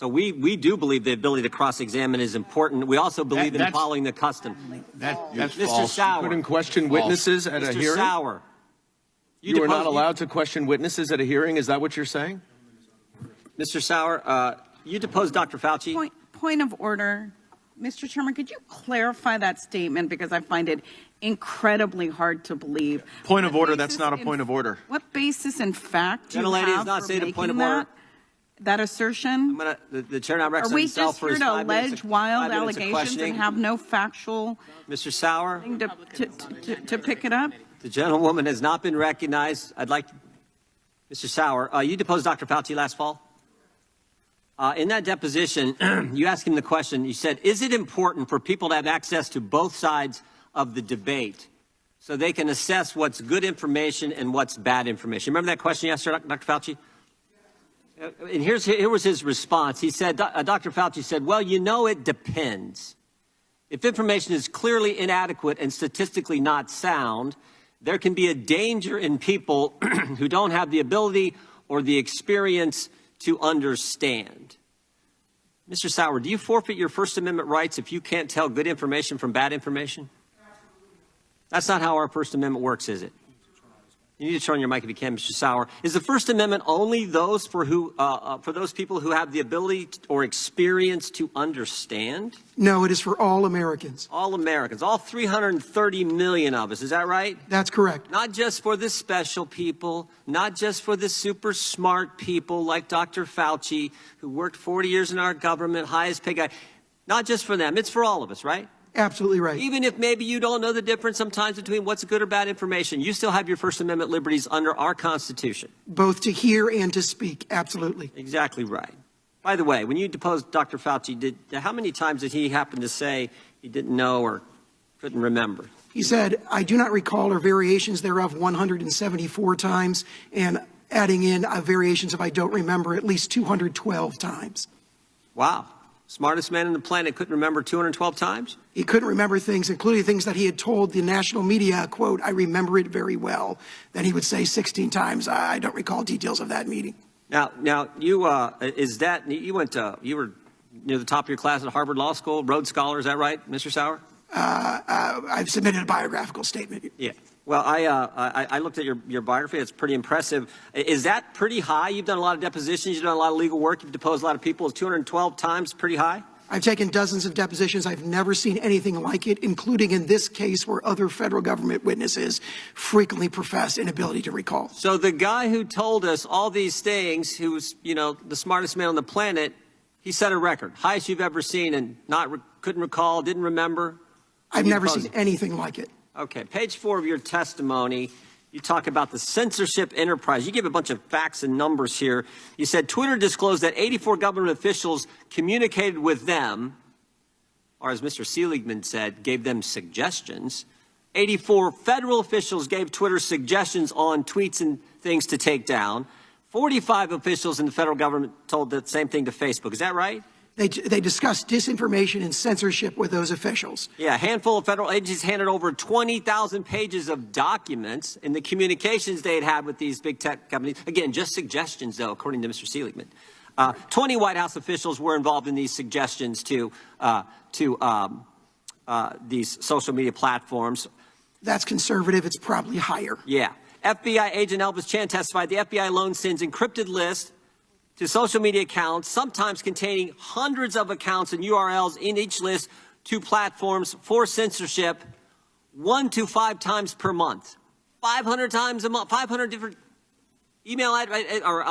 So we do believe the ability to cross-examine is important. We also believe in following the custom. That's Mr. false. Sauer. Couldn't question witnesses at a Mr. hearing? Sauer. You are not allowed to question witnesses at a hearing? Is that what you're saying? Mr. Sauer, you deposed Dr. Fauci. Point of order. Mr. Chairman, could you clarify that statement, because I find it incredibly hard to believe. Point of order. That's not a point of order. What basis in fact do you Gentlelady have has not for stated a making point of order. that assertion? The chair now Are records we himself just for here his to 5 minutes allege of- wild 5 minutes of allegations questioning. and have no factual Mr. Sauer, thing to pick it up? the gentlewoman has not been recognized. I'd like, Mr. Sauer, you deposed Dr. Fauci last fall. In that deposition, you asked him the question. You said, is it important for people to have access to both sides of the debate so they can assess what's good information and what's bad information? Remember that question you asked Dr. Fauci? And here was his response. He said, Dr. Fauci said, well, you know, it depends. If information is clearly inadequate and statistically not sound, there can be a danger in people who don't have the ability or the experience to understand. Mr. Sauer, do you forfeit your First Amendment rights if you can't tell good information from bad information? That's not how our First Amendment works, is it? You need to turn on your mic if you can, Mr. Sauer. Is the First Amendment only those for those people who have the ability or experience to understand? No, it is for all Americans. All Americans, all 330 million of us, is that right? That's correct. Not just for the special people, not just for the super smart people like Dr. Fauci, who worked 40 years in our government, highest paid guy. Not just for them, it's for all of us, right? Absolutely right. Even if maybe you don't know the difference sometimes between what's good or bad information, you still have your First Amendment liberties under our Constitution. Both to hear and to speak. Absolutely. Exactly right. By the way, when you deposed Dr. Fauci, how many times did he happen to say he didn't know or couldn't remember? He said, I do not recall, or variations thereof, 174 times, and adding in variations of I don't remember at least 212 times. Wow. Smartest man on the planet couldn't remember 212 times? He couldn't remember things, including things that he had told the national media, quote, I remember it very well. Then he would say 16 times, I don't recall details of that meeting. Now you you were near the top of your class at Harvard Law School, Rhodes Scholar, is that right, Mr. Sauer? I've submitted a biographical statement. Yeah. Well, I looked at your biography. It's pretty impressive. Is that pretty high? You've done a lot of depositions. You've done a lot of legal work. You've deposed a lot of people. Is 212 times pretty high? I've taken dozens of depositions. I've never seen anything like it, including in this case where other federal government witnesses frequently profess inability to recall. So the guy who told us all these things, who's, you know, the smartest man on the planet, he set a record. Highest you've ever seen and couldn't recall, didn't remember? I've never seen anything like it. Okay, page 4 of your testimony, you talk about the censorship enterprise. You give a bunch of facts and numbers here. You said Twitter disclosed that 84 government officials communicated with them, or as Mr. Seligman said, gave them suggestions. 84 federal officials gave Twitter suggestions on tweets and things to take down. 45 officials in the federal government told the same thing to Facebook. Is that right? They discussed disinformation and censorship with those officials. Yeah, a handful of federal agencies handed over 20,000 pages of documents in the communications they had with these big tech companies. Again, just suggestions, though, according to Mr. Seligman. 20 White House officials were involved in these suggestions to these social media platforms. That's conservative. It's probably higher. Yeah. FBI agent Elvis Chan testified the FBI alone sends encrypted lists to social media accounts, sometimes containing hundreds of accounts and URLs in each list to platforms for censorship 1 to 5 times per month. 500 times a month, 500 different email or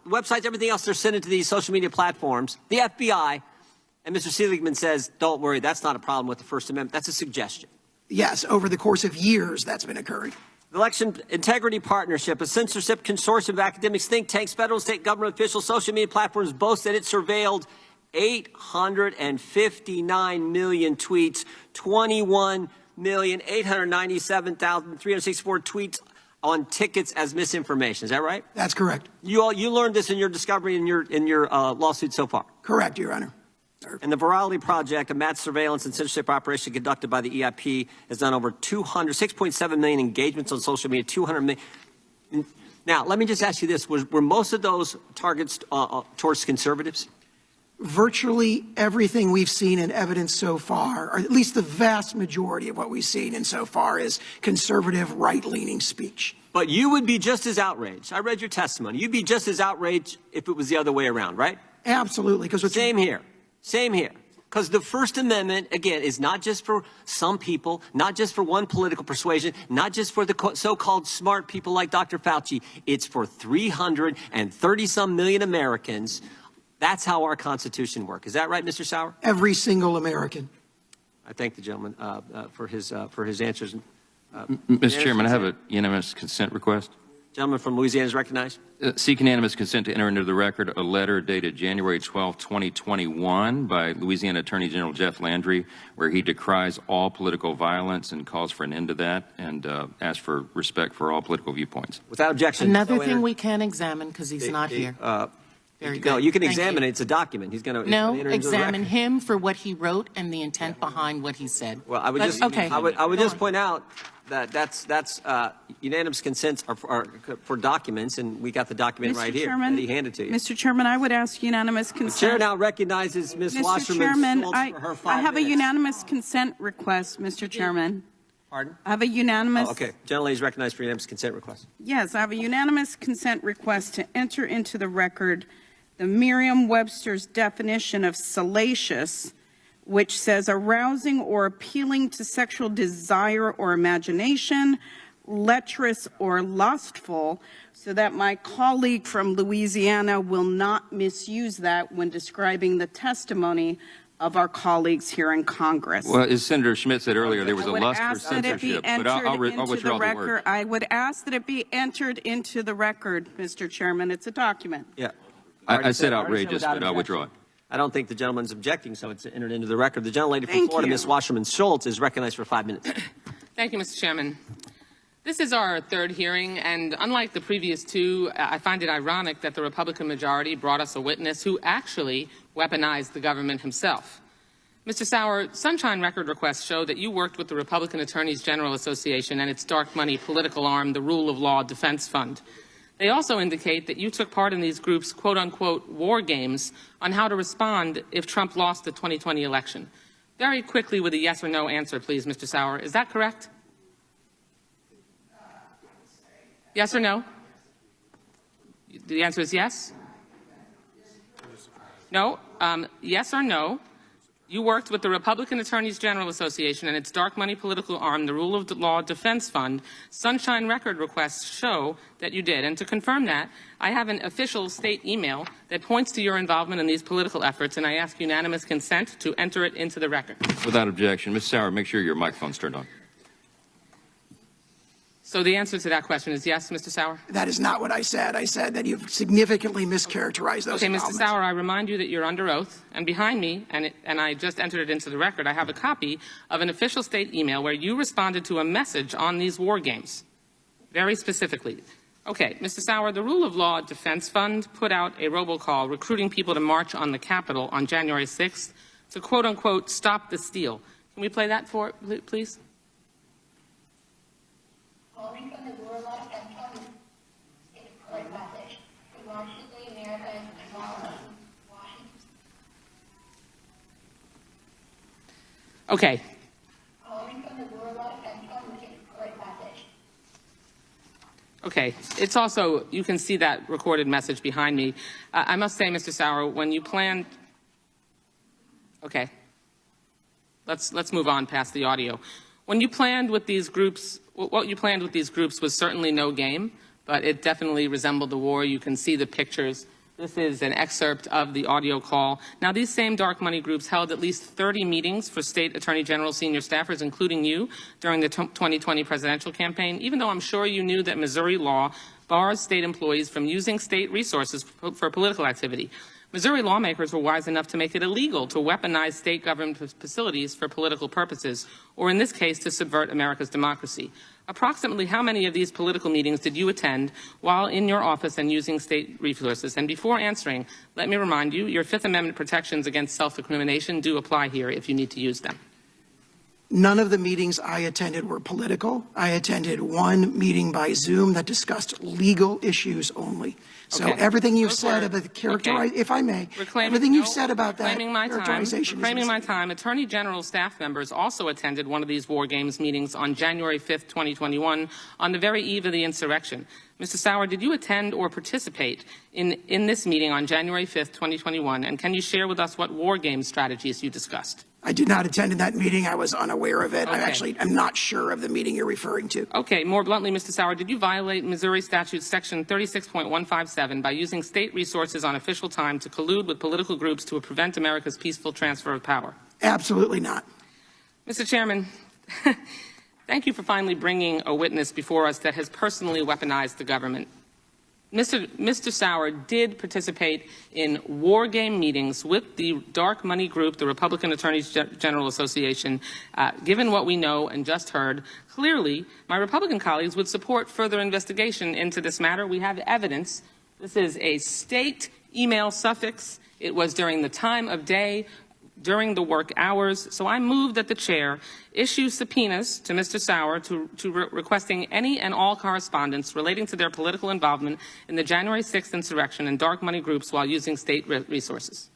websites, everything else they're sending to these social media platforms. The FBI, and Mr. Seligman says, don't worry, that's not a problem with the First Amendment. That's a suggestion. Yes, over the course of years, that's been occurring. The Election Integrity Partnership, a censorship consortium of academics, think tanks, federal and state government officials, social media platforms boast that it surveilled 859 million tweets, 21,897,364 tweets on tickets as misinformation. Is that right? That's correct. You learned this in your discovery in your lawsuit so far. Correct, Your Honor. And the Virality Project, a mass surveillance and censorship operation conducted by the EIP, has done over 6.7 million engagements on social media, 200 million. Now, let me just ask you this. Were most of those targets towards conservatives? virtually everything we've seen in evidence so far, or at least the vast majority of what we've seen in so far, is conservative, right-leaning speech. But you would be just as outraged. I read your testimony. You'd be just as outraged if it was the other way around, right? Absolutely, because Same here. Same here. Because the First Amendment, again, is not just for some people, not just for one political persuasion, not just for the so-called smart people like Dr. Fauci. It's for 330-some million Americans. That's how our Constitution works. Is that right, Mr. Sauer? every single American. I thank the gentleman for his answers. Mr. Chairman, I have a unanimous consent request. Gentleman from Louisiana is recognized. Seek unanimous consent to enter into the record a letter dated January 12, 2021 by Louisiana Attorney General Jeff Landry, where he decries all political violence and calls for an end to that and asks for respect for all political viewpoints. Without objection. Another so thing entered. we can examine because he's not here. Very No, good. you can Thank examine you. it. It's a document. He's going to No, examine him for what he wrote and the intent behind what he said. Well, I would But- just okay. I would Go just on. point out that that's unanimous consents are for documents, and we got the document right here that he handed to you. Mr. Chairman, I would ask unanimous The consent. chair now recognizes Ms. Mr. Wasserman Chairman, Schultz for her 5 I have a minutes. unanimous consent request, Mr. Chairman. Pardon? I have a unanimous. Oh, okay. Gentlelady is recognized for unanimous consent request. Yes, I have a unanimous consent request to enter into the record the Merriam-Webster's definition of salacious, which says arousing or appealing to sexual desire or imagination, lecherous or lustful, so that my colleague from Louisiana will not misuse that when describing the testimony of our colleagues here in Congress. Well, as Senator Schmidt said earlier, there was I a would lust for ask that it be censorship, but entered I'll into withdraw the record. word. I would ask that it be entered into the record, Mr. Chairman. It's a document. Yeah. I said already outrageous, without but I'll withdraw it. objection. I don't think the gentleman's objecting, so it's entered into the record. The gentlelady from Thank Florida, you. Ms. Wasserman Schultz, is recognized for 5 minutes. Thank you, Mr. Chairman. This is our third hearing, and unlike the previous two, I find it ironic that the Republican majority brought us a witness who actually weaponized the government himself. Mr. Sauer, Sunshine Record requests show that you worked with the Republican Attorneys General Association and its dark money political arm, the Rule of Law Defense Fund. They also indicate that you took part in these groups' quote-unquote war games on how to respond if Trump lost the 2020 election. Very quickly with a yes or no answer, please, Mr. Sauer. Is that correct? Yes or no? The answer is yes? No? Yes or no? You worked with the Republican Attorneys General Association and its dark money political arm, the Rule of Law Defense Fund. Sunshine Record requests show that you did. And to confirm that, I have an official state email that points to your involvement in these political efforts, and I ask unanimous consent to enter it into the record. Without objection. Ms. Sauer, make sure your microphone's turned on. So the answer to that question is yes, Mr. Sauer? That is not what I said. I said that you've significantly mischaracterized those Okay, Mr. involvements. Sauer, I remind you that you're under oath, and behind me, and I just entered it into the record, I have a copy of an official state email where you responded to a message on these war games, very specifically. Okay, Mr. Sauer, the Rule of Law Defense Fund put out a robocall recruiting people to march on the Capitol on January 6th to quote-unquote stop the steal. Can we play that for it, please? Calling from the Warlock and Tony. It's a clear message. We want to see America as well. Washington. Okay. Calling from the Warlock and Tony. It's a clear message. Okay. It's also, you can see that recorded message behind me. I must say, Mr. Sauer, when you planned, okay. Let's move on past the audio. When you planned with these groups, what you planned with these groups was certainly no game, but it definitely resembled the war. You can see the pictures. This is an excerpt of the audio call. Now, these same dark money groups held at least 30 meetings for state attorney general senior staffers, including you, during the 2020 presidential campaign, even though I'm sure you knew that Missouri law bars state employees from using state resources for political activity. Missouri lawmakers were wise enough to make it illegal to weaponize state government facilities for political purposes, or in this case, to subvert America's democracy. Approximately how many of these political meetings did you attend while in your office and using state resources? And before answering, let me remind you, your Fifth Amendment protections against self-incrimination do apply here if you need to use them. None of the meetings I attended were political. I attended one meeting by Zoom that discussed legal issues only. So Okay. everything you've Those said were- about the characterize, okay. if I may, Reclaiming- everything you've no, said about that reclaiming my time. characterization is Reclaiming my misleading. time. Attorney General staff members also attended one of these War Games meetings on January 5th, 2021, on the very eve of the insurrection. Mr. Sauer, did you attend or participate in this meeting on January 5th, 2021? And can you share with us what War Game strategies you discussed? I did not attend in that meeting. I was unaware of it. Okay. I'm not sure of the meeting you're referring to. Okay, more bluntly, Mr. Sauer, did you violate Missouri Statute Section 36.157 by using state resources on official time to collude with political groups to prevent America's peaceful transfer of power? Absolutely not. Mr. Chairman, thank you for finally bringing a witness before us that has personally weaponized the government. Mr. Sauer did participate in war game meetings with the dark money group, the Republican Attorneys General Association. Given what we know and just heard, clearly my Republican colleagues would support further investigation into this matter. We have evidence. This is a state email suffix. It was during the time of day, during the work hours. So I move that the chair issue subpoenas to Mr. Sauer requesting any and all correspondence relating to their political involvement in the January 6th insurrection and dark money groups while using state resources.